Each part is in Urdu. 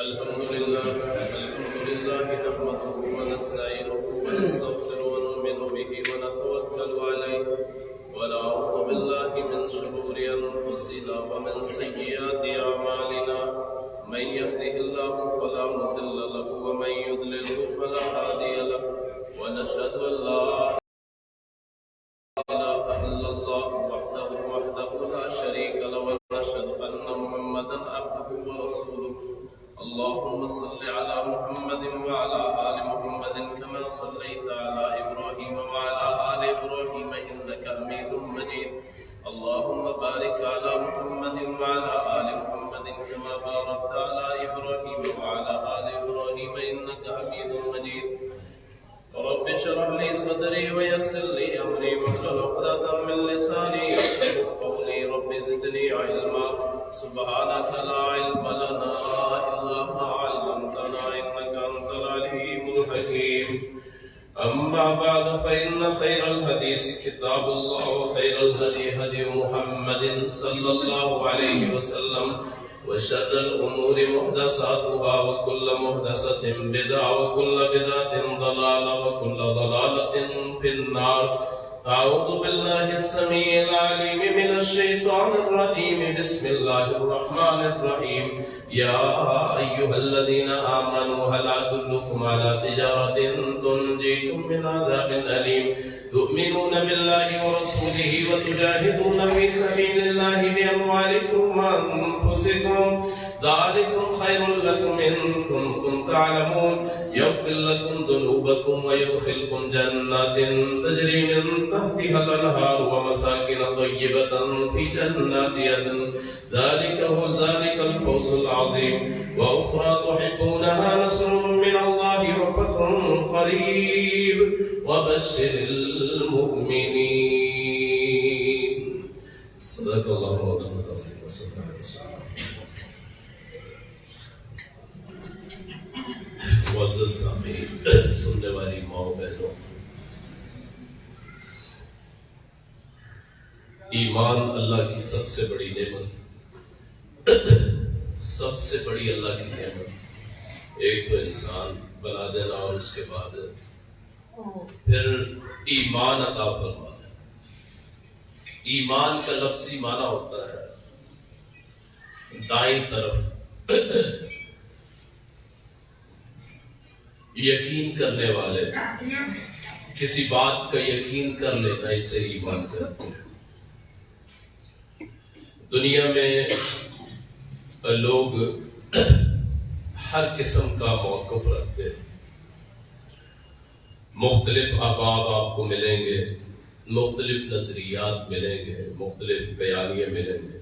الحمد لله نحمده ونستعينه ونستغفره ونؤمن به ونتوكل عليه ونعوذ بالله من شرور أنفسنا ومن سيئات أعمالنا من يهده الله فلا مضل له ومن يضلله فلا هادي له ونشهد أن لا إله إلا الله وحده لا شريك له ونشهد أن محمدا عبده ورسوله اللهم صل على محمد وعلى آل محمد كما صليت على إبراهيم وعلى آل إبراهيم إنك حميد مجيد اللهم بارك على محمد وعلى آل محمد كما باركت على إبراهيم وعلى آل إبراهيم إنك حميد مجيد رب اشرح لي صدري ويسر لي أمري واحلل عقدة من لساني يفقهوا قولي رب زدني علما سبحانك لا علم لنا إلا ما علمتنا إنك أنت العليم الحكيم أما بعد فإن خير الحديث كتاب الله وخير الهدي هدي محمد صلى الله عليه وسلم وشر الأمور محدثاتها وكل محدثة بدعة وكل بدعة ضلالة وكل ضلالة في النار أعوذ بالله السميع العليم من الشيطان الرجيم بسم الله الرحمن الرحيم يا أيها الذين آمنوا هل أدلكم على تجارة تنجيكم من عذاب أليم تؤمنون بالله ورسوله وتجاهدون في سبيل الله بأموالكم وأنفسكم ذلكم خير لكم إن كنتم تعلمون يغفر لكم ذنوبكم ويدخلكم جنات تجري من تحتها الأنهار ومساكن طيبة في جنات عدن ذلك الفوز العظيم وأخرى تحبونها نصر من الله وفتح قريب وبشر المؤمنين صدق الله مولانا العظيم والصلاة والسلام معزز سامعین سننے والی ماؤں بہنوں ایمان اللہ کی سب سے بڑی نعمت سب سے بڑی اللہ کی نعمت ایک تو انسان بنا دینا اور اس کے بعد پھر ایمان عطا فرمانا ایمان کا لفظی معنی ہوتا ہے دائیں طرف یقین کرنے والے کسی بات کا یقین کر لینا اسے ایمان کرتے ہیں دنیا میں لوگ ہر قسم کا موقف رکھتے ہیں مختلف احباب آپ کو ملیں گے مختلف نظریات ملیں گے مختلف بیانیے ملیں گے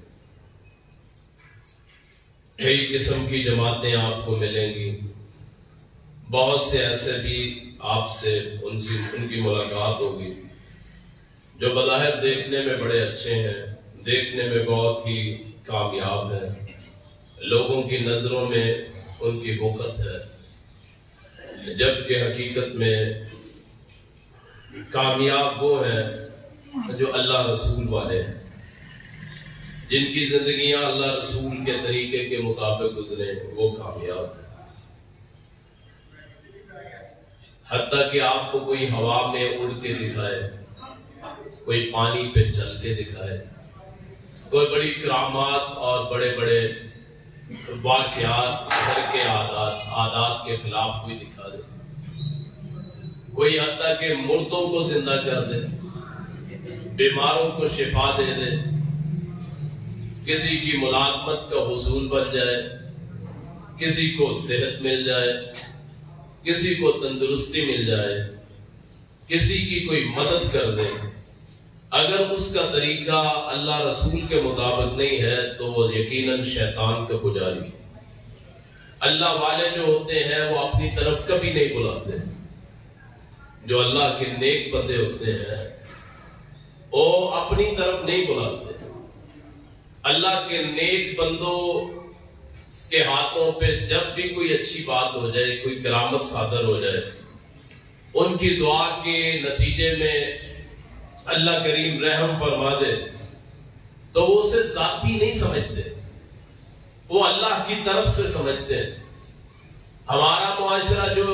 کئی قسم کی جماعتیں آپ کو ملیں گی بہت سے ایسے بھی آپ سے ان کی ملاقات ہوگی جو بظاہر دیکھنے میں بڑے اچھے ہیں دیکھنے میں بہت ہی کامیاب ہیں لوگوں کی نظروں میں ان کی وقت ہے جبکہ حقیقت میں کامیاب وہ ہیں جو اللہ رسول والے ہیں جن کی زندگیاں اللہ رسول کے طریقے کے مطابق گزرے وہ کامیاب ہیں حتیٰ کہ آپ کو کوئی ہوا میں اڑ کے دکھائے کوئی پانی پہ چل کے دکھائے کوئی بڑی کرامات اور بڑے بڑے واقعات گھر کے عادات کے خلاف کوئی دکھا دے کوئی حتیٰ کہ مردوں کو زندہ کر دے بیماروں کو شفا دے دے کسی کی ملازمت کا حصول بن جائے کسی کو صحت مل جائے کسی کو تندرستی مل جائے کسی کی کوئی مدد کر دے اگر اس کا طریقہ اللہ رسول کے مطابق نہیں ہے تو وہ یقیناً شیطان کا پجاری اللہ والے جو ہوتے ہیں وہ اپنی طرف کبھی نہیں بلاتے جو اللہ کے نیک بندے ہوتے ہیں وہ اپنی طرف نہیں بلاتے اللہ کے نیک بندوں اس کے ہاتھوں پہ جب بھی کوئی اچھی بات ہو جائے، کوئی کرامت صادر ہو جائے، ان کی دعا کے نتیجے میں اللہ کریم رحم فرما دے تو وہ اسے ذاتی نہیں سمجھتے، وہ اللہ کی طرف سے سمجھتے ہیں۔ ہمارا معاشرہ جو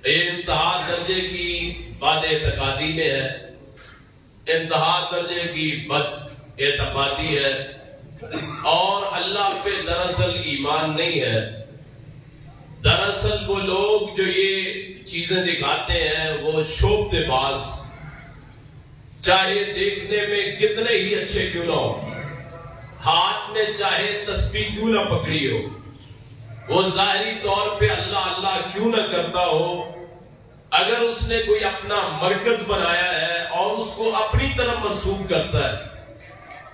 انتہا درجے کی بد اعتقادی میں ہے، انتہا درجے کی بد اعتقادی ہے، اور اللہ پہ دراصل ایمان نہیں ہے۔ دراصل وہ لوگ جو یہ چیزیں دکھاتے ہیں وہ شوختے باز، چاہے دیکھنے میں کتنے ہی اچھے کیوں نہ ہو، ہاتھ میں چاہے تسبیح کیوں نہ پکڑی ہو، وہ ظاہری طور پہ اللہ اللہ کیوں نہ کرتا ہو، اگر اس نے کوئی اپنا مرکز بنایا ہے اور اس کو اپنی طرف منسوب کرتا ہے،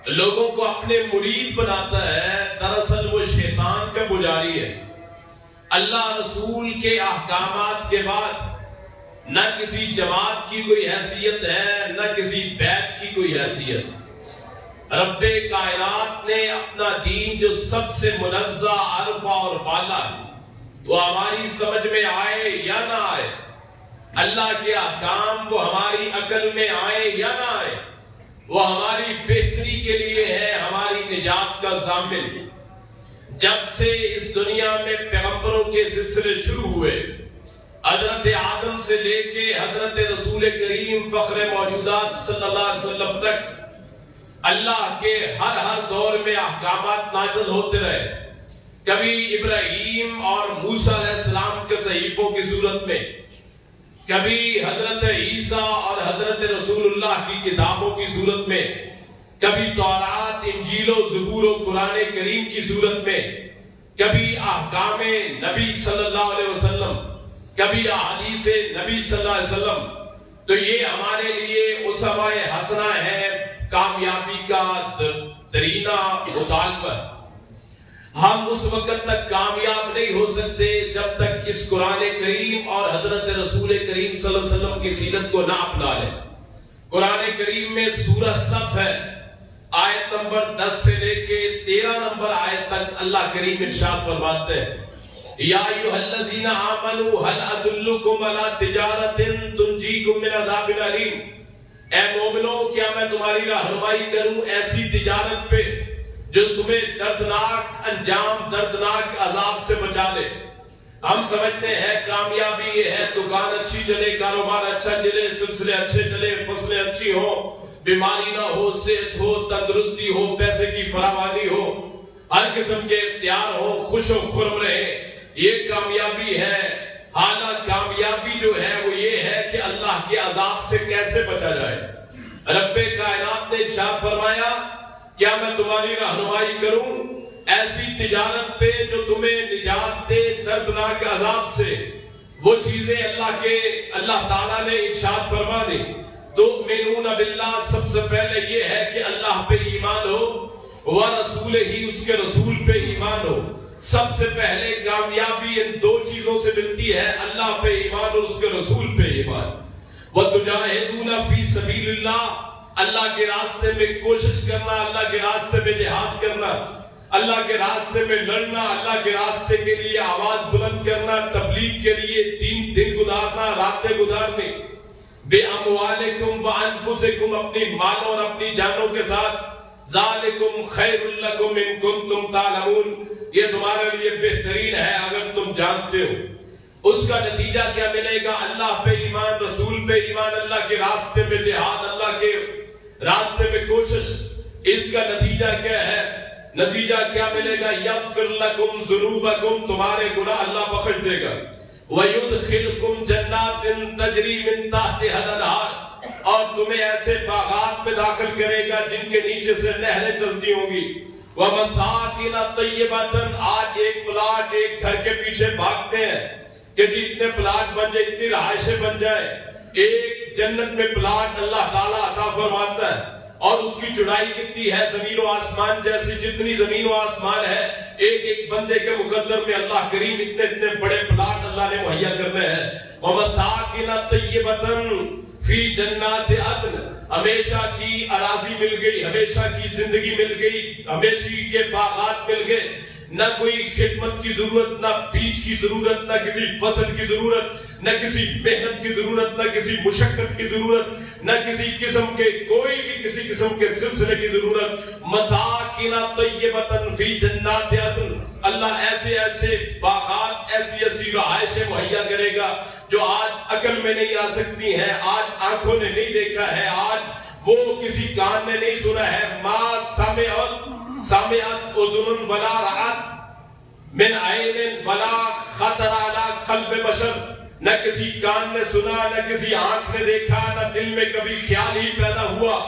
لوگوں کو اپنے مرید بناتا ہے، دراصل وہ شیطان کا پجاری ہے۔ اللہ رسول کے احکامات کے بعد نہ کسی جماعت کی کوئی حیثیت ہے، نہ کسی بیت کی کوئی حیثیت۔ رب کائنات نے اپنا دین جو سب سے منزہ، عرفہ اور بالا ہے، وہ ہماری سمجھ میں آئے یا نہ آئے، اللہ کے احکام وہ ہماری عقل میں آئے یا نہ آئے، وہ ہماری بہتری کے لیے ہے، ہماری نجات کا ضامن۔ جب سے اس دنیا میں پیغمبروں کے سلسلے شروع ہوئے، حضرت آدم سے لے کے حضرت رسول کریم فخر موجودات صلی اللہ علیہ وسلم تک، اللہ کے ہر دور میں احکامات نازل ہوتے رہے، کبھی ابراہیم اور موسیٰ علیہ السلام کے صحیفوں کی صورت میں، کبھی حضرت عیسیٰ اور حضرت رسول اللہ کی کتابوں کی صورت میں، کبھی تورات، انجیل و زبور و قرآن کریم کی صورت میں، کبھی احکام نبی صلی اللہ علیہ وسلم، کبھی احادیث نبی صلی اللہ علیہ وسلم۔ تو یہ ہمارے لیے اسوہ حسنہ ہے، کامیابی کا درینہ مطالبہ۔ ہم اس وقت تک کامیاب نہیں ہو سکتے جب تک اس قرآن کریم اور حضرت رسول کریم صلی اللہ علیہ وسلم کی سیرت کو نہ اپنا لیں۔ قرآن کریم میں سورہ صف ہے، آیت نمبر 10 سے لے کے 13 نمبر آیت تک اللہ کریم ارشاد فرماتے ہیں، یا ایھا الذین آمنوا هل ادلکم علی تجارۃ تنجیکم من عذاب الیم، اے مومنو کیا میں تمہاری رہنمائی کروں ایسی تجارت پہ جو تمہیں دردناک انجام، دردناک عذاب سے بچا لے۔ ہم سمجھتے ہیں کامیابی یہ ہے دکان اچھی چلے، کاروبار اچھا چلے، سلسلے اچھے چلے، فصلیں اچھی ہوں، بیماری نہ ہو، صحت ہو، تندرستی ہو، پیسے کی فراوانی ہو، ہر قسم کے اختیار ہو، خوش و خرم رہے، یہ کامیابی ہے۔ حالانکہ کامیابی جو ہے وہ یہ ہے کہ اللہ کے عذاب سے کیسے بچا جائے۔ رب کائنات نے ارشاد فرمایا، کیا میں تمہاری رہنمائی کروں ایسی تجارت پہ جو تمہیں نجات دے دردناک عذاب سے؟ وہ چیزیں اللہ تعالیٰ نے ارشاد فرما دی۔ تؤمنون باللہ، سب سے پہلے یہ ہے کہ اللہ پہ ایمان ہو، ورسول ہی، اس کے رسول پہ ایمان ہو۔ سب سے پہلے کامیابی ان دو چیزوں سے ملتی ہے، اللہ پہ ایمان اور اس کے رسول پہ ایمان۔ وَتُجَاهِدُونَ فِي سَبِيلِ اللَّهِ، اللہ کے راستے میں کوشش کرنا، اللہ کے راستے میں جہاد کرنا، اللہ کے راستے میں لڑنا، اللہ کے راستے کے لیے آواز بلند کرنا، تبلیغ کے لیے دن گزارنا، راتیں گزارنی، بے اموالکم وانفسکم، اپنی مالوں اور اپنی جانوں کے ساتھ، ذالکم خیر لکم ان کنتم تعلمون، یہ تمہارے لیے بہترین ہے اگر تم جانتے ہو۔ اس کا نتیجہ کیا ملے گا؟ اللہ پہ ایمان، رسول پہ ایمان، اللہ کے راستے میں جہاد، اللہ کے راستے میں کوشش۔ اس کا نتیجہ کیا ہے؟ نتیجہ کیا ملے گا؟ یغفر لکم ذنوبکم، تمہارے گناہ اللہ بخش دے گا۔ وَيُدْخِلْكُمْ جَنَّاتٍ تَجْرِي مِن تَحْتِهَا الْأَنْهَارُ، اور تمہیں ایسے باغات میں داخل کرے گا جن کے نیچے سے نہریں چلتی ہوں گی۔ وَمَسَاكِنَ طَيِّبَةً، آج ایک پلاٹ ایک گھر کے پیچھے بھاگتے ہیں کہ اتنے پلاٹ بن جائے، اتنی رہائشیں بن جائے۔ ایک جنت میں پلاٹ اللہ تعالیٰ عطا فرماتا ہے، اور اس کی چوڑائی کتنی ہے؟ زمین و آسمان جیسی، جتنی زمین و آسمان ہے ایک ایک بندے کے مقدر میں اللہ کریم اتنے بڑے پلاٹ اللہ نے مہیا کرنے ہیں۔ وَمَسَاكِنَ طَيِّبَةً فِي جَنَّاتِ عَدْنٍ، ہمیشہ کی اراضی مل گئی، ہمیشہ کی زندگی مل گئی، ہمیشہ کے باغات مل گئے۔ نہ کوئی خدمت کی ضرورت، نہ بیج کی ضرورت، نہ کسی فصل کی ضرورت، نہ کسی محنت کی ضرورت، نہ کسی مشقت کی ضرورت، نہ کسی قسم کے کوئی بھی کسی قسم کے سلسلے کی ضرورت. مساکن طیبۃ فی جنات عدن، اللہ ایسے ایسے باغات، ایسی ایسی رہائشیں مہیا کرے گا جو آج عقل میں نہیں آ سکتی ہیں، آج آنکھوں نے نہیں دیکھا ہے، آج وہ کسی کان نے نہیں سنا ہے. ما سمعت اذن ولا رأت من عین ولا خطر علی قلب بشر، نہ کسی کان نے سنا، نہ کسی آنکھ نے دیکھا، نہ دل میں کبھی خیال ہی پیدا ہوا.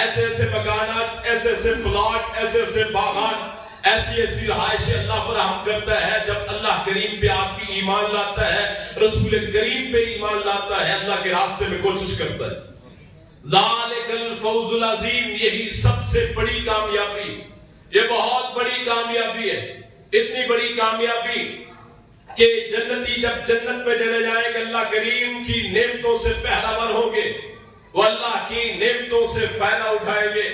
ایسے ایسے مکانات، ایسے ایسے پلاٹ، ایسے ایسے باغات، ایسی ایسی رہائشیں اللہ فراہم کرتا ہے. جب اللہ کریم پہ آپ کی ایمان لاتا ہے، رسول کریم پہ ایمان لاتا ہے، اللہ کے راستے میں کوشش کرتا ہے. ذالک الفوز العظیم، یہی سب سے بڑی کامیابی، یہ بہت بڑی کامیابی ہے. اتنی بڑی کامیابی کہ جنتی جب جنت میں چلے جائیں گے اللہ کریم کی نعمتوں سے پہراور ہوں گے، وہ اللہ کی نعمتوں سے فائدہ اٹھائیں گے.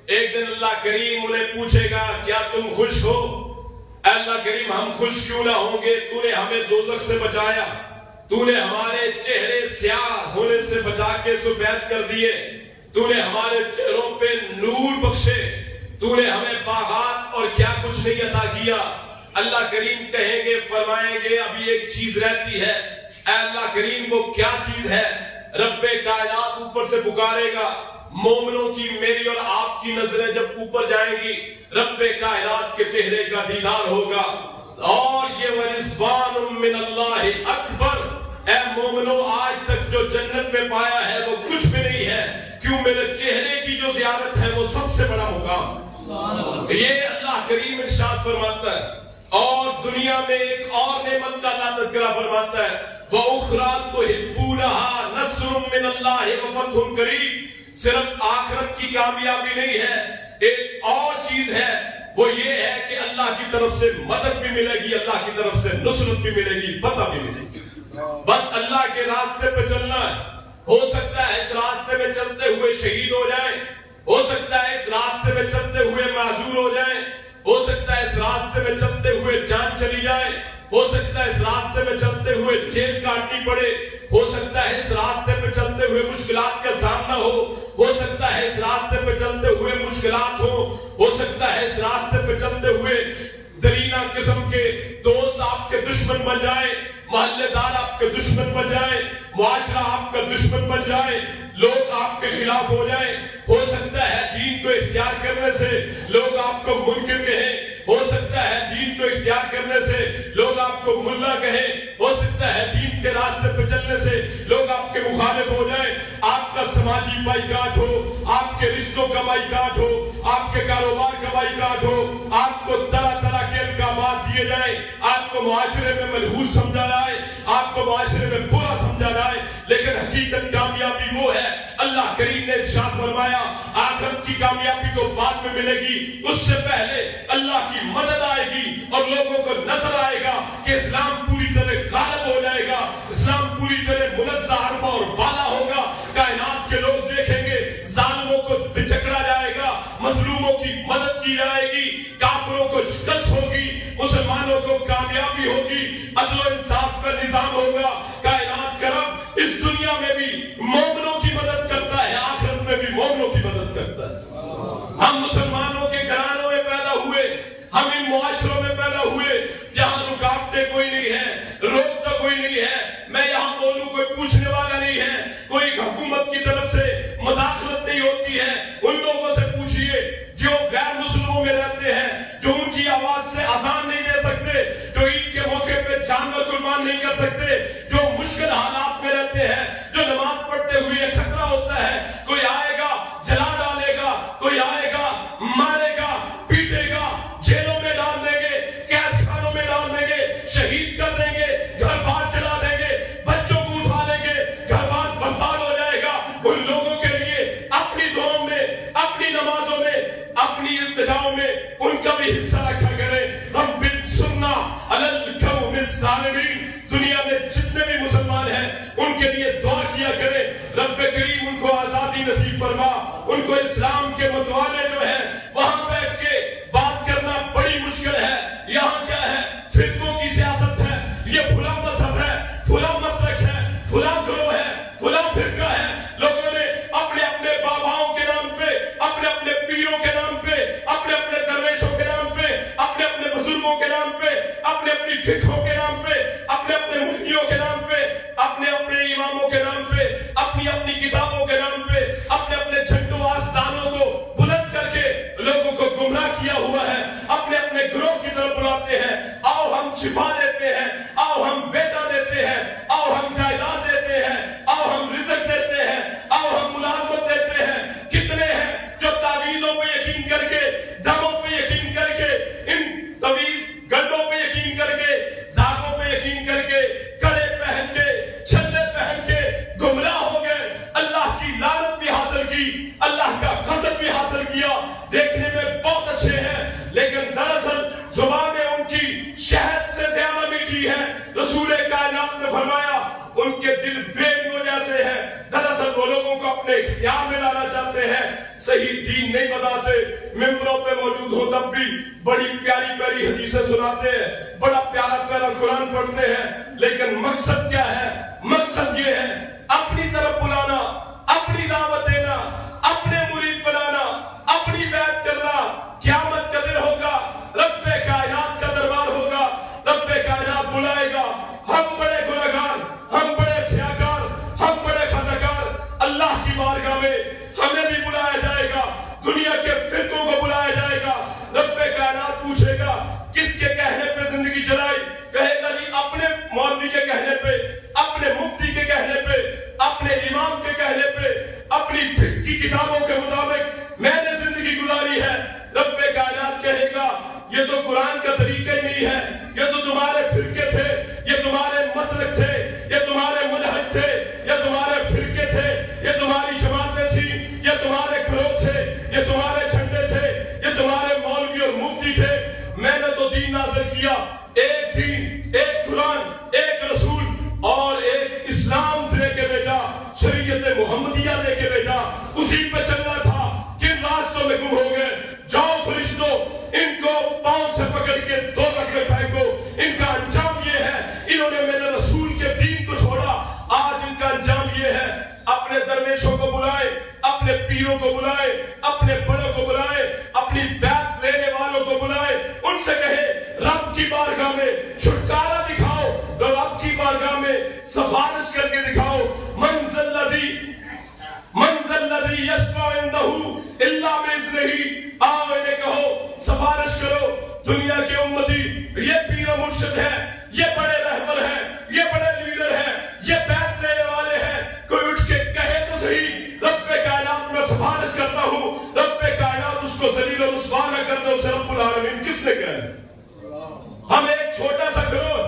ایک دن اللہ کریم انہیں پوچھے گا کیا تم خوش ہو؟ اے اللہ کریم ہم خوش کیوں نہ ہوں گے؟ تو نے ہمیں دوزخ سے بچایا، تو نے ہمارے چہرے سیاہ ہونے سے بچا کے سفید کر دیے، تو نے ہمارے چہروں پہ نور بخشے، تو نے ہمیں باغات اور کیا کچھ نہیں عطا کیا. اللہ کریم کہیں گے، فرمائیں گے ابھی ایک چیز رہتی ہے. اے اللہ کریم وہ کیا چیز ہے؟ رب کائنات اوپر سے پکارے گا. مومنوں کی، میری اور آپ کی نظریں جب اوپر جائیں گی، رب کائنات کے چہرے کا دیدار ہوگا. اور یہ ورضوان من اللہ اکبر، اے مومنوں آج تک جو جنت میں پایا ہے وہ کچھ بھی نہیں ہے، کیوں میرے چہرے کی جو زیارت ہے وہ سب سے بڑا مقام. یہ اللہ کریم ارشاد فرماتا ہے. اور دنیا میں ایک اور نعمت کا اللہ تذکرہ فرماتا ہے، وَأُخْرَىٰ تُحِبُّونَهَا نَصْرٌ مِّنَ اللَّهِ وَفَتْحٌ قَرِيبٌ. صرف آخرت کی کامیابی نہیں ہے، ایک اور چیز ہے، وہ یہ ہے کہ اللہ کی طرف سے مدد بھی ملے گی، اللہ کی طرف سے نصرت بھی ملے گی، فتح بھی ملے گی. بس اللہ کے راستے پہ چلنا ہے. ہو سکتا ہے اس راستے میں چلتے ہوئے شہید ہو جائیں، ہو سکتا ہے اس راستے میں چلتے ہوئے معذور ہو جائیں، ہو سکتا ہے اس راستے میں چلتے ہوئے جان چلی جائے، ہو سکتا ہے اس راستے میں چلتے ہوئے جیل کاٹنی پڑے، ہو سکتا ہے اس راستے پہ چلتے ہوئے مشکلات کا سامنا ہو سکتا ہے اس راستے پہ چلتے ہوئے مشکلات ہو سکتا ہے اس راستے پہ چلتے ہوئے درینہ قسم کے دوست آپ کے دشمن بن جائے، محلے دار آپ کے دشمن بن جائے، معاشرہ آپ کا دشمن بن جائے، لوگ آپ کے خلاف ہو جائیں. ہو سکتا ہے دین کو اختیار کرنے سے لوگ آپ کو منکر کہیں، ہو سکتا ہے دین کو اختیار کرنے سے لوگ آپ کو ملا کہیں، ہو سکتا ہے دین کے راستے پہ چلنے سے لوگ آپ کے مخالف ہو جائیں. آپ کا سماجی بائیکاٹ ہو، آپ کے رشتوں کا بائیکاٹ ہو، آپ کے کاروبار کا بائیکاٹ ہو، آپ کو طرح طرح کے القابات دیے جائیں، آپ کو معاشرے میں ملحوظ سمجھا جائے، آپ کو معاشرے میں برا سمجھا جائے، لیکن حقیقت کامیابی وہ ہے. اللہ کریم نے ارشاد فرمایا آخرت کی کامیابی تو بعد میں ملے گی، اس سے پہلے اللہ کی مدد آئے گی اور لوگوں کو نظر آئے گا کہ اسلام پوری طرح غالب ہو جائے گا، اسلام پوری طرح منزہ عرفہ اور بالا ہوگا. کائنات کے لوگ دیکھیں گے ظالموں کو جکڑا جائے گا، مظلوموں کی مدد کی جائے گی، کافروں کو شکست ہوگی، مسلمانوں کو کامیابی ہوگی، عدل و انصاف کا نظام ہوگا. کائنات کا رب اس دنیا میں بھی مومنوں کی مدد کرتا ہے، آخرت میں بھی مومنوں کی مدد کرتا ہے. ہم مسلمانوں کے گھرانوں میں پیدا ہوئے، ہم ان معاشروں میں پیدا ہوئے جہاں رکاوٹیں کوئی نہیں ہے، روکتا کوئی نہیں ہے. میں یہاں بولوں کوئی پوچھنے والا نہیں ہے، کوئی حکومت کی طرف سے مداخلت نہیں ہوتی ہے. ان لوگوں سے پوچھئے جو غیر مسلموں میں رہتے ہیں، جو اونچی آواز سے اذان نہیں دے سکتے، جو عید کے موقع پہ جانور قربان نہیں کر سکتے، جو مشکل حالات میں رہتے ہیں، جو نماز پڑھتے ہوئے خطرہ ہوتا ہے کوئی آئے گا جلا ڈالے گا، کوئی آئے گا مارے گا، پیٹے گا، جیلوں میں ڈال دیں گے، قید خانوں میں ڈال دیں گے، شہید کر دیں گے، گھر بار چلا دیں گے، بچوں کو اٹھا لیں گے، گھر بار برباد ہو جائے گا. ان لوگوں کے لیے اپنی دعاؤں میں، اپنی نمازوں میں، اپنی التجاؤں میں ان کا بھی حصہ رکھا کرے. رب انصرنا علی القوم الظالمین. دنیا میں جتنے بھی مسلمان ہیں ان کے لیے دعا کیا کرے، رب کریم ان کو آزادی نصیب فرما. ان کو اسلام کے متوالے جو ہیں وہاں بیٹھ کے بات کرنا بڑی مشکل ہے، یہاں لیکن دراصل زبانیں ان کی شہد سے زیادہ میٹھی ہیں. رسول کائنات نے فرمایا ان کے دل بیڑیوں جیسے ہیں. دراصل وہ لوگوں کو اپنے اختیار میں لانا چاہتے ہیں, صحیح دین نہیں بتاتے. ممبروں پہ موجود ہو تب بھی بڑی پیاری پیاری حدیثیں سناتے ہیں, بڑا پیارا پیارا قرآن پڑھتے ہیں, لیکن مقصد کیا ہے؟ مقصد یہ ہے اپنی طرف بلانا, اپنی دعوت دینا, اپنے مرید بنانا, اپنی بیعت کرنا. قیامت کا دن ہوگا, رب کائنات کا دربار ہوگا, رب کائنات بلائے گا. ہم بڑے گنہگار, ہم بڑے سیاکار, ہم بڑے خطاکار, اللہ کی بارگاہ میں ہمیں بھی بلایا جائے گا. دنیا کے فرقوں کو بلایا جائے گا. رب کائنات پوچھے گا کس کے کہنے پہ زندگی چلائی؟ کہے گا جی اپنے مولوی کے کہنے پہ, اپنے مفتی کے کہنے پہ, اپنے امام کے کہنے پہ, اپنی فقہ کی کتابوں کے مطابق میں نے زندگی گزاری ہے. رب کائنات کہے گا یہ تو قرآن کا طریقہ ہی نہیں ہے, یہ تو تمہارے فرقے تھے, یہ تمہارے مسلک تھے, یہ تمہارے منہج تھے, یہ تمہارے فرقے تھے, یہ تمہاری جماعتیں تھیں, یہ تمہارے گروہ تھے, یہ تمہارے جھنڈے تھے, یہ تمہارے مولوی اور مفتی تھے. میں نے تو دین نازل کیا, ایک دین, ایک قرآن, ایک رسول اور ایک اسلام دے کے بیٹا, شریعت محمدیہ دے کے بیٹا, اسی پہ چلنا تھا. کن راستوں میں گم ہو گئے؟ جاؤ فرشتوں, ان کو پاؤں سے پکڑ کے دوزخ میں پھینکو. ان کا انجام یہ ہے, انہوں نے میرے رسول کے دین کو چھوڑا. آج ان کا انجام یہ ہے, اپنے درویشوں کو بلائے, اپنے پیروں کو بلائے, اپنے بڑوں کو بلائے, اپنی بیعت لینے والوں کو بلائے, ان سے کہے رب کی بارگاہ میں چھٹکارا دکھاؤ, رب کی بارگاہ میں سفارش کر کے دکھاؤ. منزل الذی یشفع عنده الا باذنہ. آؤ انہیں کہو سفارش کرو, دنیا کے امتی یہ پیر و مرشد ہے, یہ بڑے رہبر ہیں, یہ بڑے لیڈر ہیں, یہ بیعت لینے والے ہیں. کوئی اٹھ کے کہے تو صحیح رب کائنات میں سفارش کرتا ہوں, رب کائنات اس کو ذلیل و رسوا نہ کر دے. اسے رب العالمین کس نے کہا؟ ہم ایک چھوٹا سا گروہ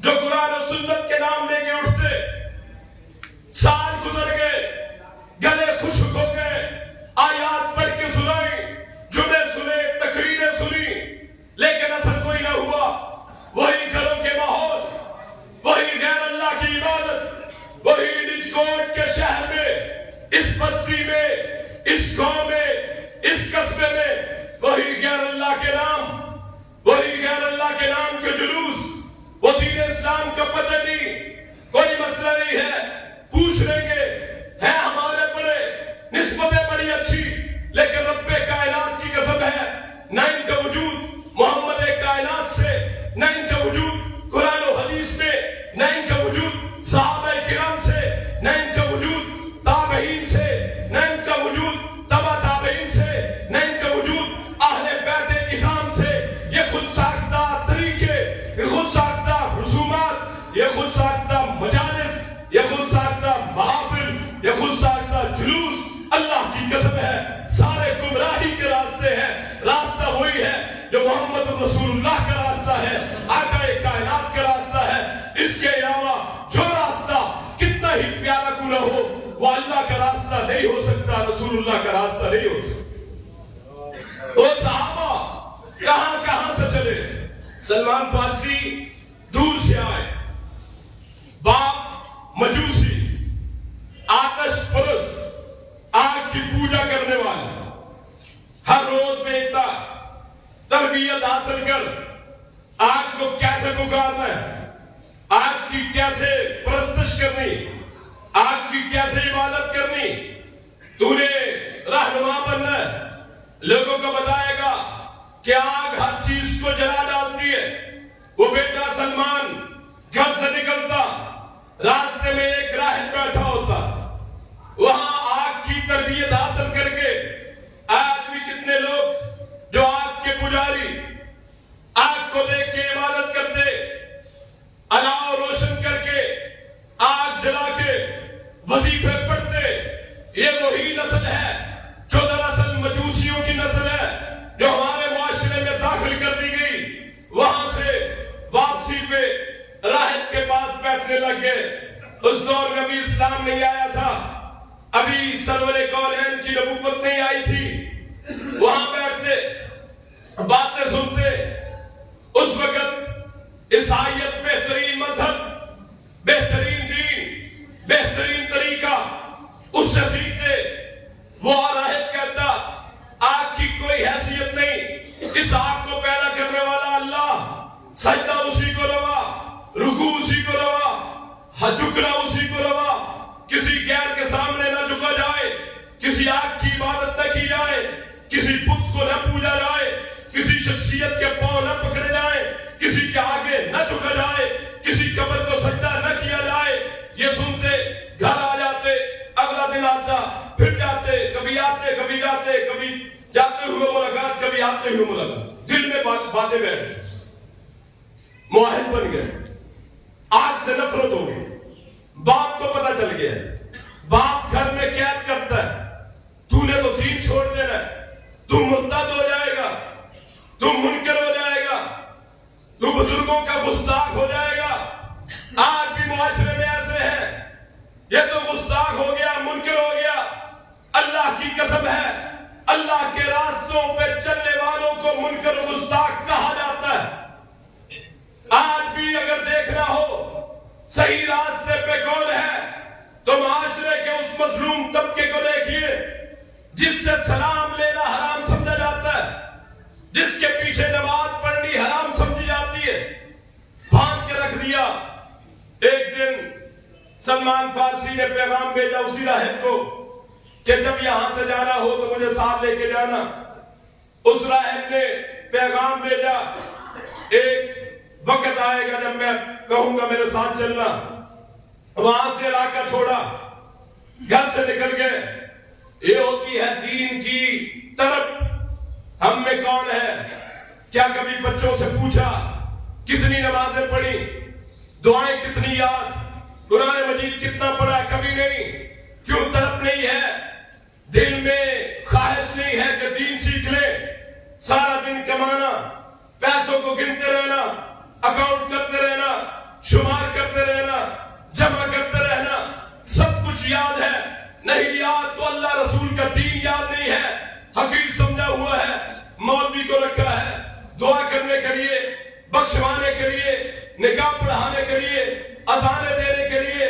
جو قرآن و سنت کے نام لے کے اٹھتے, سال گزر گئے, گلے خشک ہو گئے, آیات پڑھ کے سنائی, جمعے سنے, تقریریں سنی, لیکن اثر کوئی نہ ہوا. وہی گھروں کے ماحول, وہی غیر اللہ کی عبادت, وہی نجکوٹ کے شہر میں, اس بستی میں, اس گاؤں میں, اس قصبے میں, وہی غیر اللہ کے نام, وہی غیر اللہ کے نام کے جلوس. وہ دین اسلام کا پتہ نہیں, کوئی مسئلہ نہیں ہے, پوچھ لیں گے ہے ہمارے بڑے, نسبتیں بڑی اچھی, لیکن رب کائنات کی قسم ہے نہ ان کا وجود محمد کائنات سے, نہ ان کا وجود قرآن و حدیث میں, نہ ان کا وجود صحابہ کرام سے, نہ ان کا وجود تابعین سے, نہ ان کا وجود تبع تابعین سے, نہ ان کا وجود اہل بیت کظام سے. یہ خود ساختہ طریقے, یہ خود ساختہ رسومات, یہ خود ساختہ مجالس, یہ خود ساختہ محافل, یہ خود ساختہ جلوس. اللہ کی قسم ہے سارے گمراہی کے راستے ہیں. راستہ وہی ہے جو محمد رسول اللہ کا راستہ ہے, آقا کائنات کا راستہ ہے. اس کے علاوہ جو راستہ کتنا ہی پیارا کیوں نہ ہو, وہ اللہ کا راستہ نہیں ہو سکتا, رسول اللہ کا راستہ نہیں ہو سکتا. وہ صحابہ کہاں کہاں سے چلے. سلمان فارسی دور سے آئے, باپ مجوسی, آتش پرست, آگ کی پوجا کرنے والے, ہر روز بیٹا تربیت حاصل کر آگ کو کیسے پکارنا ہے, آگ کی کیسے پرستش کرنی, آگ کی کیسے عبادت کرنی. تو نے رہنما بننا ہے, لوگوں کو بتائے گا کہ آگ ہر چیز کو جلا ڈالتی ہے. وہ بیٹا سلمان گھر سے نکلتا, راستے میں ایک راہب بیٹھا ہوتا, وہاں آگ کی تربیت حاصل کر کے. آج بھی کتنے لوگ جو آگ کے پجاری, آگ کو دیکھ کے عبادت کرتے, الاؤ روشن کر کے, آگ جلا کے وظیفے پڑھتے. یہ وہی نسل ہے جو دراصل مجوسیوں کی نسل ہے, جو ہمارے معاشرے میں داخل کر دی گئی. وہاں سے واپسی پہ راہب کے پاس بیٹھنے لگ گئے. اس دور میں بھی اسلام نہیں آیا تھا, ابھی سرور کونین کی نبوت نہیں آئی تھی. وہاں بیٹھتے, اس آگ کو پیدا کرنے والا اللہ، سجدہ اسی کو روا، رکوع اسی کو روا، جھکنا اسی کو روا، کسی غیر کے سامنے نہ جھکا جائے، کسی آگ کی عبادت نہ کی جائے، کسی بت کو نہ پوجا جائے، کسی شخصیت کے پاؤں نہ پکڑے جائیں، کسی کے آگے نہ جھکا جائے، کسی قبر کو سجدہ نہ کیا جائے۔ یہ سنتے گھر آ جاتے، اگلا دن آتا، پھر جاتے، کبھی آتے کبھی جاتے، کبھی جاتے ہوئے ملاقات، کبھی آتے ہوئے ملاقات، دل میں باتیں بیٹھ گئی، معاہد بن گئے، آج سے نفرت ہو گئی۔ باپ کو پتا چل گیا، باپ گھر میں قید کرتا ہے، تو نے تو دین چھوڑ دینا ہے، تو مرتد ہو جائے گا، تو منکر ہو جائے گا، تو بزرگوں کا گستاخ ہو جائے گا۔ آج بھی معاشرے میں ایسے ہیں، یہ تو گستاخ ہو گیا، منکر ہو گیا۔ اللہ کی قسم ہے، اللہ کے راستوں پہ چلنے والوں کو منکر و گستاخ کہا جاتا ہے۔ آج بھی اگر دیکھنا ہو صحیح راستے پہ کون ہے تو معاشرے کے اس مظلوم طبقے کو دیکھیے جس سے سلام لینا حرام سمجھا جاتا ہے، جس کے پیچھے نماز پڑھنی حرام سمجھی جاتی ہے، باندھ کے رکھ دیا۔ ایک دن سلمان فارسی نے پیغام بھیجا اسی راہب کو کہ جب یہاں سے جانا ہو تو مجھے ساتھ لے کے جانا۔ اس راہب نے پیغام بھیجا ایک وقت آئے گا جب میں کہوں گا میرے ساتھ چلنا۔ وہاں سے علاقہ چھوڑا، گھر سے نکل گئے۔ یہ ہوتی ہے دین کی طرف۔ ہم میں کون ہے؟ کیا کبھی بچوں سے پوچھا کتنی نمازیں پڑھی، دعائیں کتنی یاد، قرآن مجید کتنا پڑھا؟ کبھی نہیں۔ کیوں طرف نہیں ہے؟ دل میں خواہش نہیں ہے کہ دین سیکھ لے۔ سارا دن کمانا، پیسوں کو گنتے رہنا، اکاؤنٹ کرتے رہنا، شمار کرتے رہنا، جمع کرتے رہنا، سب کچھ یاد ہے۔ نہیں یاد تو اللہ رسول کا دین یاد نہیں ہے، حقیر سمجھا ہوا ہے۔ مولوی کو رکھا ہے دعا کرنے کے لیے، بخشوانے کے لیے، نکاح پڑھانے کے لیے، اذانیں دینے کے لیے۔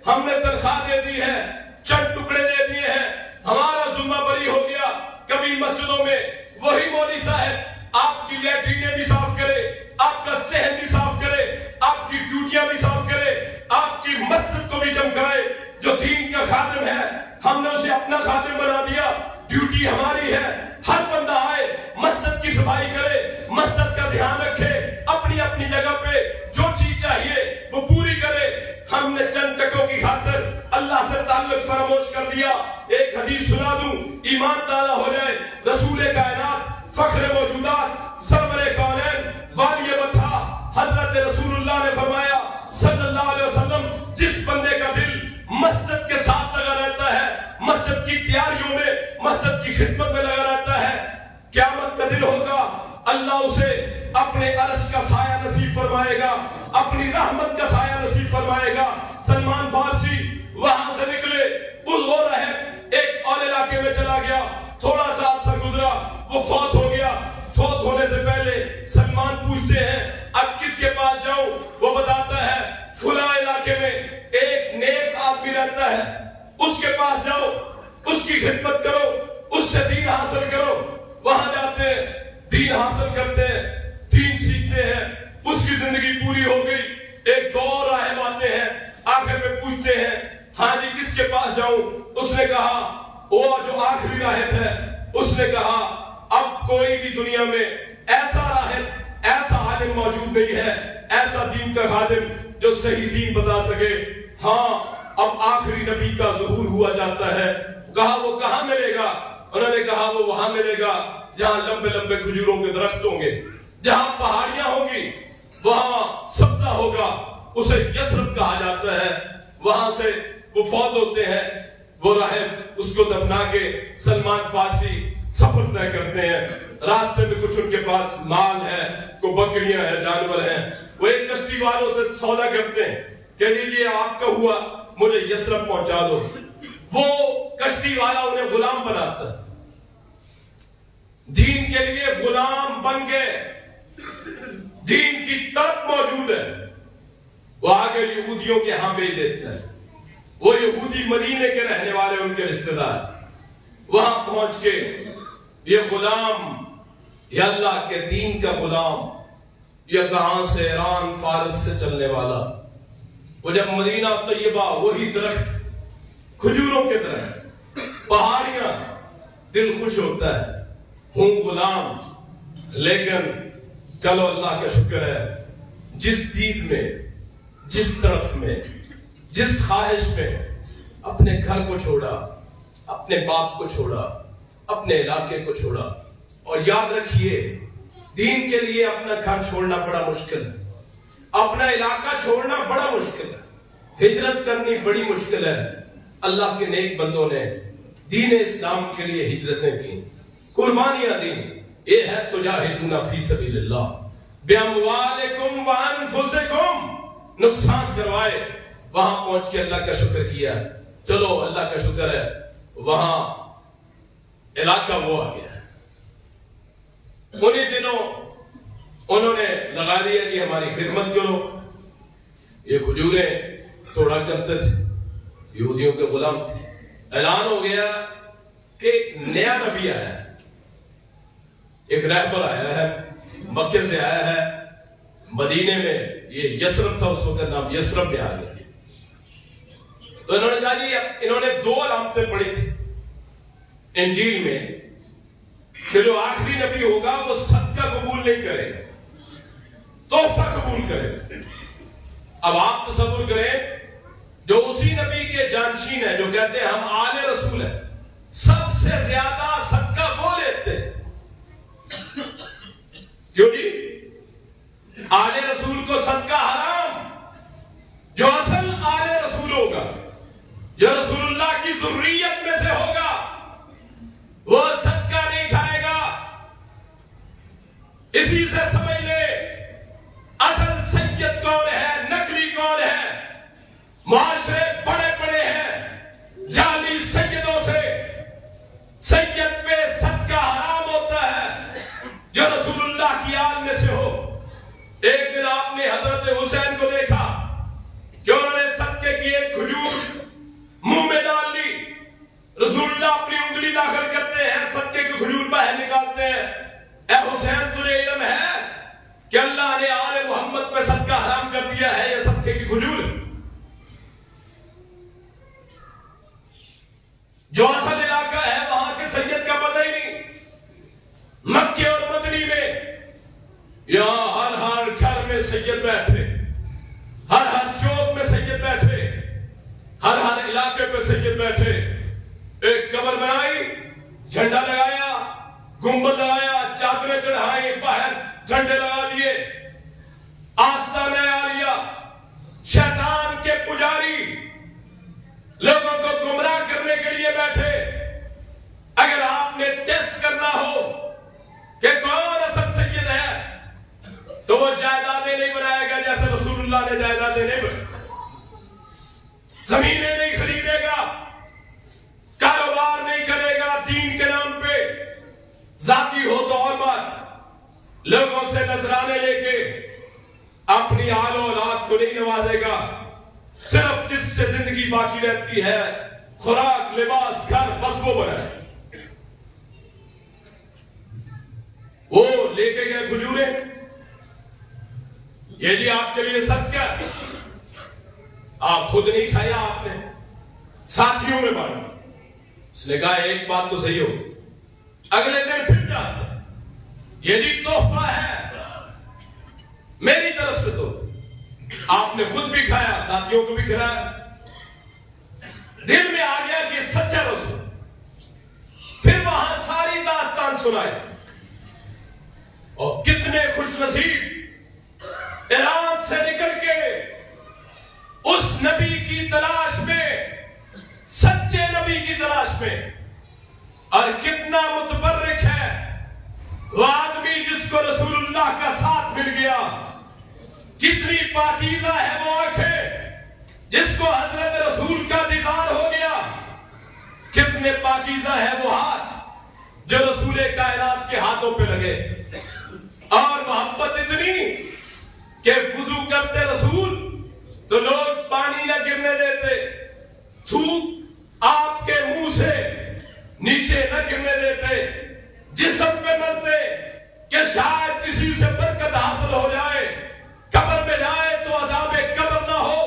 ہم نے تنخواہ دے دی ہے، چند ٹکڑے دے دیے ہیں، ہمارا ذمہ بری ہو گیا۔ کبھی مسجدوں میں وہی مولوی صاحب آپ کی لیٹرینیں بھی صاف کرے، آپ کا صحن بھی صاف کرے، آپ کی ڈیوٹیاں بھی صاف کرے، آپ کی مسجد کو بھی چمکائے۔ جو دین کا خادم ہے ہم نے اسے اپنا خادم بنا دیا، ڈیوٹی ہماری ہے۔ ہر بندہ آئے مسجد کی صفائی کرے، مسجد کا دھیان رکھے، اپنی اپنی جگہ پہ جو چیز چاہیے وہ پوری کرے۔ ہم نے چند ٹکوں کی خاطر اللہ سے تعلق فراموش کر دیا۔ ایک حدیث سنا دوں، ایمان تازہ ہو جائے۔ رسول کائنات، فخر موجودات، سرور کونین، والی وطا حضرت رسول اللہ نے فرمایا صلی اللہ علیہ وسلم، جس بندے کا دل مسجد کے ساتھ لگا رہتا ہے، مسجد کی تیاریوں میں، مسجد کی خدمت میں لگا رہتا ہے، قیامت کا دن ہوگا، اللہ اسے اپنے عرش کا سایہ نصیب فرمائے گا، اپنی رحمت کا سایہ نصیب فرمائے گا۔ سلمان فارسی وہاں سے نکلے، اس ہو رہے ایک اور علاقے میں چلا گیا، تھوڑا سا عرصہ گزرا، وہ فوت ہو گیا۔ فوت ہونے سے پہلے سلمان پوچھتے ہیں اب کس کے پاس جاؤں؟ وہ بتاتا ہے فلاں علاقے میں ایک نیک آدمی رہتا ہے، اس کے پاس جاؤ، اس کی خدمت کرو، اس سے دین حاصل کرو۔ وہاں جاتے ہیں، دین حاصل کرتے ہیں، دین سیکھتے ہیں، اس کی زندگی پوری ہو گئی۔ ایک دو اور راہب آتے ہیں، آخر میں پوچھتے ہیں ہاں جی کس کے پاس جاؤں؟ اس نے کہا، وہ جو آخری راہب ہے اس نے کہا اب کوئی بھی دنیا میں ایسا راہب، ایسا عالم موجود نہیں ہے، ایسا دین کا خادم جو صحیح دین بتا سکے۔ ہاں اب آخری نبی کا ظہور ہوا جاتا ہے۔ کہا وہ کہاں ملے گا؟ انہوں نے کہا وہ وہاں ملے گا جہاں لمبے لمبے کھجوروں کے درخت ہوں گے، جہاں پہاڑیاں ہوں گی، وہاں سبزہ ہوگا، اسے یثرب کہا جاتا ہے۔ وہاں سے وہ فوت ہوتے ہیں۔ وہ راہب اس کو دفنا کے سلمان فارسی سفر طے کرتے ہیں۔ راستے میں کچھ ان کے پاس مال ہے، کوئی بکریاں ہیں، جانور ہیں۔ وہ ایک کشتی والوں سے سودا کرتے ہیں کہ یہ آپ کا ہوا، مجھے یثرب پہنچا دو۔ وہ کشتی والا انہیں غلام بناتا ہے، دین کے لیے غلام بن گئے۔ دین کی طرف موجود ہے، وہ آگے یہودیوں کے ہاں بھیج دیتا ہے۔ وہ یہودی مدینے کے رہنے والے ان کے رشتہ دار وہاں پہنچ کے یہ غلام یا اللہ کے دین کا غلام، یا کہاں سے ایران فارس سے چلنے والا، وہ جب مدینہ طیبہ، وہی درخت، کھجوروں کے درخت، پہاڑیاں، دل خوش ہوتا ہے، ہوں غلام، لیکن چلو اللہ کا شکر ہے، جس دید میں، جس طرف میں، جس خواہش میں اپنے گھر کو چھوڑا، اپنے باپ کو چھوڑا، اپنے علاقے کو چھوڑا. اور یاد رکھیے، دین کے لیے اپنا گھر چھوڑنا بڑا مشکل ہے، اپنا علاقہ چھوڑنا بڑا مشکل ہے، ہجرت کرنی بڑی مشکل ہے. اللہ کے نیک بندوں نے دین اسلام کے لیے ہجرتیں کی، قربانیاں دی. یہ ہے تجاہدون فی سبیل اللہ باموالکم وانفسکم، نقصان کروائے، وہاں پہنچ کے اللہ کا شکر کیا. چلو اللہ کا شکر ہے، وہاں علاقہ وہ آ گیا. انہی دنوں انہوں نے لگا دیا کہ ہماری خدمت کرو. یہ کھجوریں توڑا کرتے تھے، یہودیوں کے غلام. اعلان ہو گیا کہ ایک نیا نبی آیا ہے، ایک رہبر آیا ہے، مکے سے آیا ہے، مدینے میں، یہ یسرب تھا اس وقت، نام یسرب میں آ گیا. تو انہوں نے کہا جی، انہوں نے 2 علامتیں پڑھی تھی انجیل میں کہ جو آخری نبی ہوگا وہ صدقہ قبول نہیں کرے گا، تحفہ قبول کرے گا. اب آپ تصور کریں، جو اسی نبی کے جانشین ہیں، جو کہتے ہیں ہم آل رسول ہیں، سب سے زیادہ صدقہ وہ لیتے ہیں. کیوں جی؟ آل رسول کو صدقہ حرام. جو اصل آل رسول ہوگا، جو رسول اللہ کی ذریت میں سے ہوگا، وہ صدقہ نہیں کھائے گا. اسی سے سمجھ لے اصل سید کون ہے، نقلی کون ہے. معاشرے بڑے بڑے ہیں جعلی سیدوں سے. سید پہ صدقہ حرام ہوتا ہے جو رسول اللہ کی آل میں سے ہو. ایک دن آپ نے حضرت حسین کو دیکھا کہ انہوں نے صدقے کی ایک کھجور منہ میں ڈال لی. رسول اللہ اپنی انگلی داخل کرتے ہیں، صدقے کی کھجور باہر نکالتے ہیں. اے حسین، تجھے علم ہے کہ اللہ نے آل محمد پہ صدقہ حرام کر دیا ہے، یہ صدقے کی کھجور. جو اصل علاقہ ہے وہاں کے سید کا پتہ ہی نہیں. مکے اور مدنی میں یہاں ہر گھر میں سید بیٹھے، ہر چوک میں سید بیٹھے، ہر علاقے پہ سید بیٹھے. ایک قبر بنائی، جھنڈا لگایا، گنبد لگایا، چادریں چڑھائی، باہر جھنڈے لگا دیے، آستانہ عالیہ. شیطان کے پجاری لوگوں کو گمراہ کرنے کے لیے بیٹھے. اگر آپ نے ٹیسٹ کرنا ہو کہ کون اصل سید ہے، تو وہ جائیدادیں نہیں بنائے گا جیسے رسول اللہ نے جائیدادیں نہیں بنائی. زمینیں نہیں خریدے گا، کاروبار نہیں کرے گا دین کے نام پہ. ذاتی ہو تو اور بات، لوگوں سے نذرانے لے کے اپنی آل و اولاد کو نہیں نوازے گا. صرف جس سے زندگی باقی رہتی ہے، خوراک، لباس، گھر، بس وہ بنائے. وہ لے کے گئے کھجوریں، یہ جی آپ کے لیے صدقہ. آپ خود نہیں کھایا، آپ نے ساتھیوں میں بانٹا. اس نے کہا ایک بات تو صحیح ہو. اگلے دن پھر جاتے، یہ جی تحفہ ہے میری طرف سے. تو آپ نے خود بھی کھایا، ساتھیوں کو بھی کھلایا. دل میں آ گیا کہ سچا رسول. پھر وہاں ساری داستان سنائی. اور کتنے خوش نصیب ایران سے نکل کے اس نبی کی تلاش میں، سچے نبی کی تلاش میں. اور کتنا متبرک ہے وہ آدمی جس کو رسول اللہ کا ساتھ مل گیا. کتنی پاکیزہ ہے وہ آنکھیں جس کو حضرت رسول کا دیدار ہو گیا. کتنے پاکیزہ ہے وہ ہاتھ جو رسول کائنات کے ہاتھوں پہ لگے. اور محبت اتنی کہ وضو کرتے رسول تو لوگ پانی نہ گرنے دیتے، تھوک آپ کے منہ سے نیچے نہ گرنے دیتے، جسم پہ ملتے کسی سے برکت حاصل ہو جائے، قبر میں جائے تو عذاب قبر نہ ہو،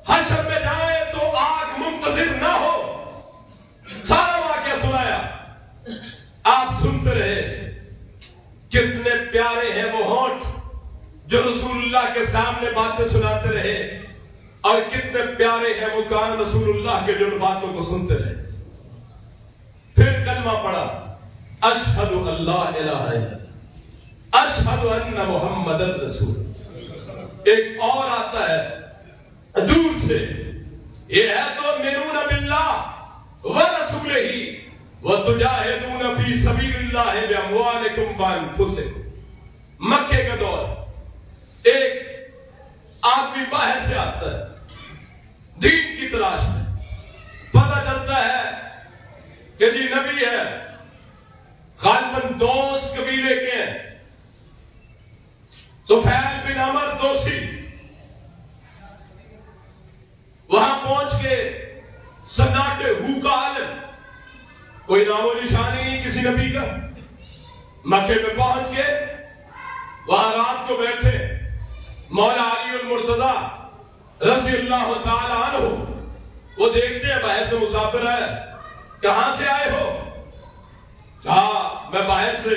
حشر میں جائے تو آگ منتظر نہ ہو. سارا واقعہ سنایا. آپ سنتے رہے. کتنے پیارے ہیں وہ ہونٹ جو رسول اللہ کے سامنے باتیں سناتے رہے، اور کتنے پیارے ہیں وہ کان رسول اللہ کے جو ان باتوں کو سنتے رہے. پھر کلمہ پڑھا، اشہد ان لا الہ الا اللہ، اشہد ان محمد رسول. ایک اور آتا ہے دور سے، یہ ہے تو منون باللہ ورسولہ وتجاہدون فی سبیل اللہ باموالکم وانفسکم. مکے کا دور، ایک آدمی باہر سے آتا ہے دین کی تلاش میں. پتہ چلتا ہے کہ جی نبی ہے، غالباً دوس قبیلے کے ہیں، طفیل بن عمر دوسی. وہاں پہنچ کے سناٹے ہو کا عالم، کوئی نام و نشانی نہیں کسی نبی کا. مکے میں پہنچ کے وہاں رات کو بیٹھے. مولا علی المرتضی رضی اللہ تعالی عنہ وہ دیکھتے ہیں باہر سے مسافر ہے. کہاں سے آئے ہو؟ کہا میں باہر سے.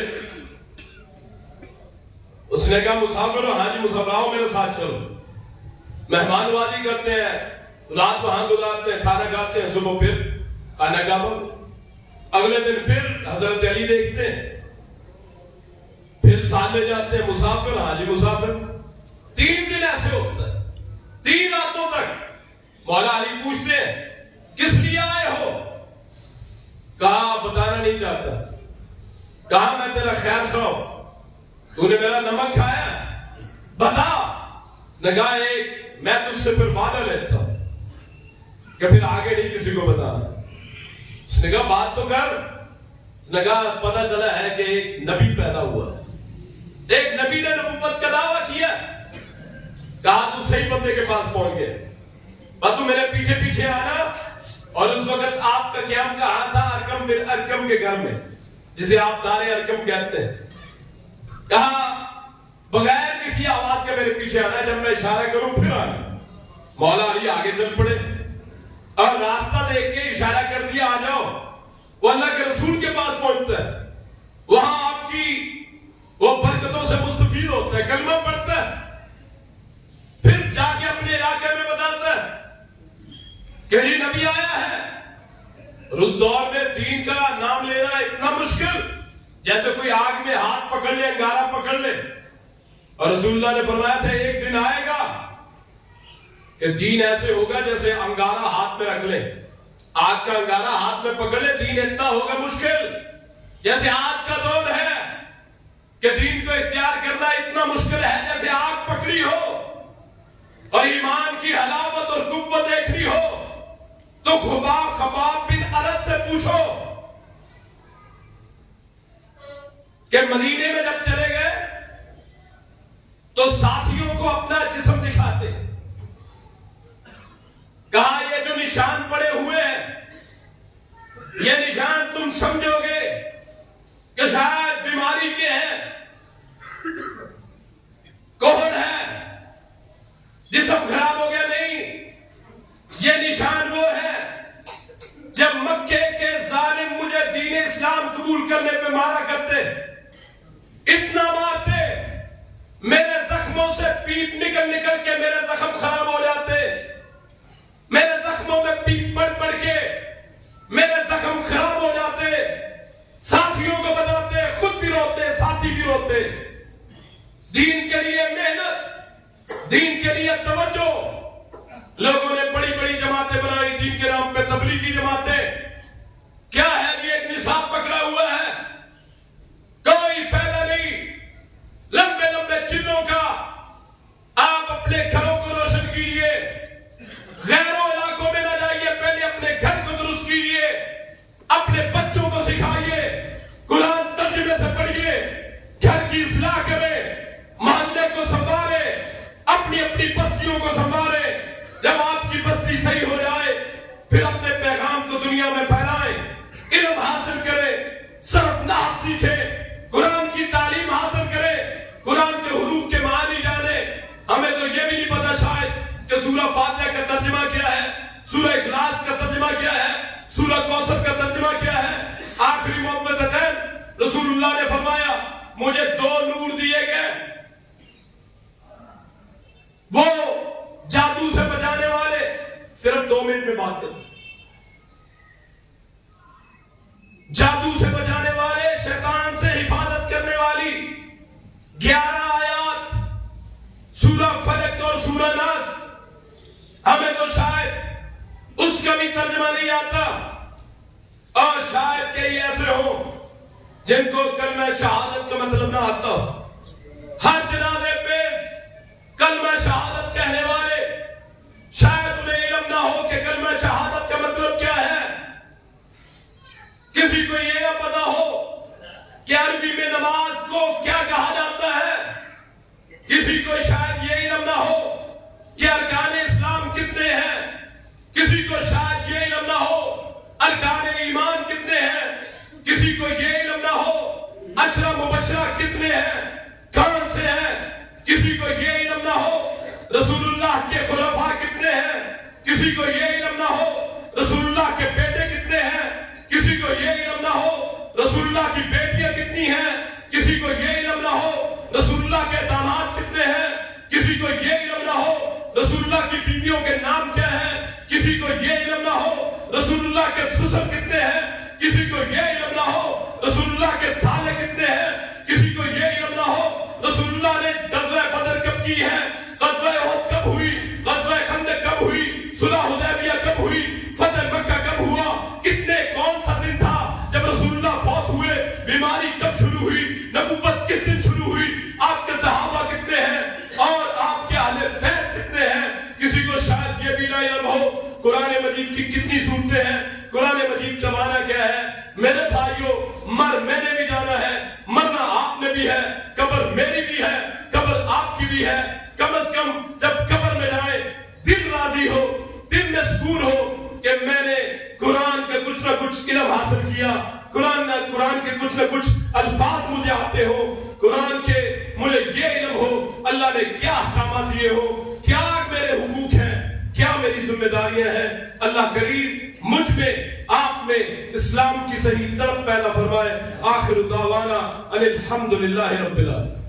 اس نے کہا مسافر ہو؟ ہاں جی مسافر. آؤ میرے ساتھ چلو. مہمان نوازی کرتے ہیں، رات وہاں گزارتے ہیں، کھانا کھاتے ہیں، صبح پھر کھانا کھاؤ. اگلے دن پھر حضرت علی دیکھتے ہیں، پھر ساتھ لے جاتے ہیں. مسافر؟ ہاں جی مسافر. 3 دن ایسے ہوتا ہے، 3 راتوں تک. مولا علی پوچھتے ہیں کس لیے آئے ہو؟ کہا بتانا نہیں چاہتا. کہا میں تیرا خیر خواہ، تو نے میرا نمک کھایا، بتا. نے کہا ایک میں تجھ سے پھر وعدہ لیتا ہوں کہ پھر آگے نہیں کسی کو بتانا. اس نے کہا بات تو کر. اس نے کہا پتہ چلا ہے کہ ایک نبی پیدا ہوا ہے، ایک نبی نے نبوت کا دعویٰ کیا. کہا تو صحیح بندے کے پاس پہنچ گئے، بس تو میرے پیچھے پیچھے آنا. اور اس وقت آپ کا قیام کہاں تھا؟ ارکم بن ارکم کے گھر میں، جسے آپ دار ارکم کہتے ہیں. کہا بغیر کسی آواز کے میرے پیچھے آنا، جب میں اشارہ کروں پھر آنا. مولا علی آگے چل پڑے اور راستہ دیکھ کے اشارہ کر دیا آ جاؤ. وہ اللہ کے رسول کے پاس پہنچتا ہے، وہاں آپ کی وہ برکتوں سے مستفید ہوتا ہے، کلمہ پڑھتا ہے. پھر جا کے اپنے علاقے میں بتاتا ہے کہ یہ نبی آیا ہے. اور اس دور میں دین کا نام لینا اتنا مشکل جیسے کوئی آگ میں ہاتھ پکڑ لے، انگارہ پکڑ لے. اور رسول اللہ نے فرمایا تھا ایک دن آئے گا کہ دین ایسے ہوگا جیسے انگارہ ہاتھ میں رکھ لے. آگ کا انگارہ ہاتھ میں پکڑ لے، دین اتنا ہوگا مشکل جیسے آج کا دور ہے کہ دین کو اختیار کرنا اتنا مشکل ہے جیسے آگ پکڑی ہو. اور ایمان کی حلاوت اور قوت دیکھنی ہو تو خباب بن ارد سے پوچھو کہ مدینے میں جب چلے گئے تو ساتھیوں کو اپنا جسم دکھاتے. کہا یہ جو نشان پڑے ہوئے ہیں، یہ نشان تم سمجھو گے کہ شاید بیماری کے ہیں، کوہڑ ہے، جسم خراب ہو گیا. نہیں، یہ نشان وہ ہے جب مکے کے ظالم مجھے دین اسلام قبول کرنے پہ مارا کرتے، اتنا مارتے میرے زخموں سے پیپ نکل نکل کے میرے زخم خراب ہو جاتے. میرے زخموں میں پیپ پڑ پڑ کے میرے زخم خراب ہو جاتے. ساتھیوں کو بتاتے، خود بھی روتے، ساتھی بھی روتے. دین کے لیے محنت، دین کے لیے توجہ. لوگوں نے بڑی بڑی جماعتیں بنائی دین کے نام پہ، تبلیغی جماعتیں. کیا ہے یہ ایک نصاب پکڑا ہوا ہے، کوئی فائدہ نہیں. لمبے لمبے چنوں کا آپ اپنے گھروں کو روشن کیجیے، غیروں علاقوں میں نہ جائیے، پہلے اپنے گھر کو درست کیجیے، اپنے بچوں کو سکھائیے، قرآن ترجمے سے پڑھیے، گھر کی اصلاح کرے، محلے کو سنبھالے، اپنی اپنی بستیوں کو سنبھالے. جب آپ کی بستی صحیح ہو جائے پھر اپنے پیغام کو دنیا میں پھیلائیں، علم حاصل کرے، صرف نحو سیکھے، قرآن کی تعلیم حاصل کرے، سورہ فاتحہ کا ترجمہ کیا ہے، سورہ اخلاص کا ترجمہ کیا ہے، سورہ کوثر کا ترجمہ کیا ہے؟ آخری محبتین رسول اللہ نے فرمایا مجھے 2 نور دیے گئے، وہ جادو سے بچانے والے، صرف 2 منٹ میں بات کرتے، جادو سے بچانے والے، شیطان سے حفاظت کرنے والی 11 آیات سورہ فلق اور سورہ ناس۔ ہمیں تو شاید اس کا بھی ترجمہ نہیں آتا، اور شاید کئی ایسے ہوں جن کو کلمہ شہادت کا مطلب نہ آتا ہو۔ ہر جنازے پہ کلمہ شہادت کہنے والے شاید انہیں علم نہ ہو کہ کلمہ شہادت کا مطلب کیا ہے۔ کسی کو یہ نہ پتا ہو کہ عربی میں نماز کو کیا کہا جاتا ہے، کسی کو شاید یہ علم نہ ہو کہ ارکان اسلام کتنے ہیں، کسی کو شاید یہ علم نہ ہو ارکان ایمان کتنے ہیں، کسی کو یہ علم نہ ہو عشرہ مبشرہ کتنے ہیں، کون سے ہیں، کسی کو یہ علم نہ ہو رسول اللہ کے خلفاء کتنے ہیں، کسی کو یہ علم نہ ہو رسول اللہ کے بیٹے کتنے ہیں، کسی کو یہ علم نہ ہو رسول اللہ کی بیٹیاں کتنی ہیں، کسی کو یہ علم نہ ہو رسول اللہ کے داماد کتنے ہیں، کسی کو یہ علم نہ ہو رسول اللہ کی بیویوں کے نام کیا ہیں، کسی کو یہ علم نہ ہو رسول اللہ کے سسر کتنے ہیں، کسی کو یہ علم نہ ہو رسول اللہ کے سالے کتنے ہیں، کسی کو یہ علم نہ ہو رسول اللہ نے غزوہ بدر کب کی ہے، غزوہ احد کب ہوئی، غزوہ خندق کب ہوئی، صلح حدیبیہ کب ہوئی، فتح مکہ کب ہوا، کتنے کون سا دن تھا جب رسول اللہ فوت ہوئے، بیماری کب شروع ہوئی، نبوت کس دن شروع ہوئی، آپ کے صحابہ کتنے ہیں اور آپ کے اہل بیت کتنے ہیں۔ کسی کو شاید یہ بھی نہ علم ہو قرآن مجید کی کتنی صورتیں ہیں، قرآن مجید کا معنی کیا ہے۔ میرے بھائیوں، میں نے بھی جانا ہے، مرنا آپ نے بھی ہے، قبر میری بھی ہے، قبر آپ کی بھی ہے۔ کم از کم جب قبر میں جائیں دل راضی ہو، دل میں سکون ہو کہ میں نے قرآن کے کچھ نہ کچھ علم حاصل کیا، قرآن کے کچھ نہ کچھ الفاظ مجھے آتے ہو، قرآن کے مجھے یہ علم ہو اللہ نے کیا احکامات دیے ہو، کیا میرے حقوق ہیں، کیا میری ذمہ داریاں ہیں۔ اللہ کریم مجھ میں آپ میں اسلام کی صحیح طرف پیدا فرمائے۔ آخر دعوانا ان الحمدللہ رب العالمین۔